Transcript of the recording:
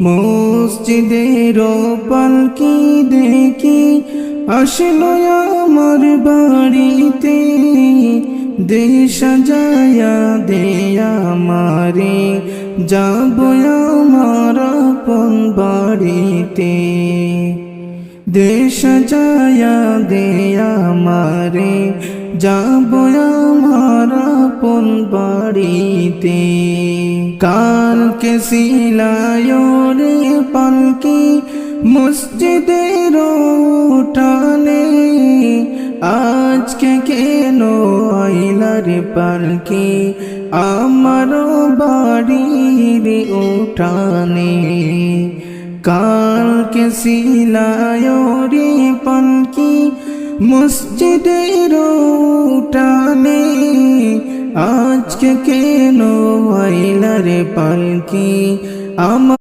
মসজিদের পালকি দেখি আসলো আমার বাড়িতে, দে সাজায়া দে আমারে, যাব আমার আপন বাড়িতে। দে সাজায়া দে আমারে, যাব আমার আপন বাড়িতে। কালকে সিলায়ো রে পালকি মসজিদের উঠানে, আজকে কেন আইলা রে পালকি আমার বাড়ির উঠানে। কালকে সিলায়ো রে পালকি মসজিদের উঠানে, আজকে কেন আইলা রে পালকি আমার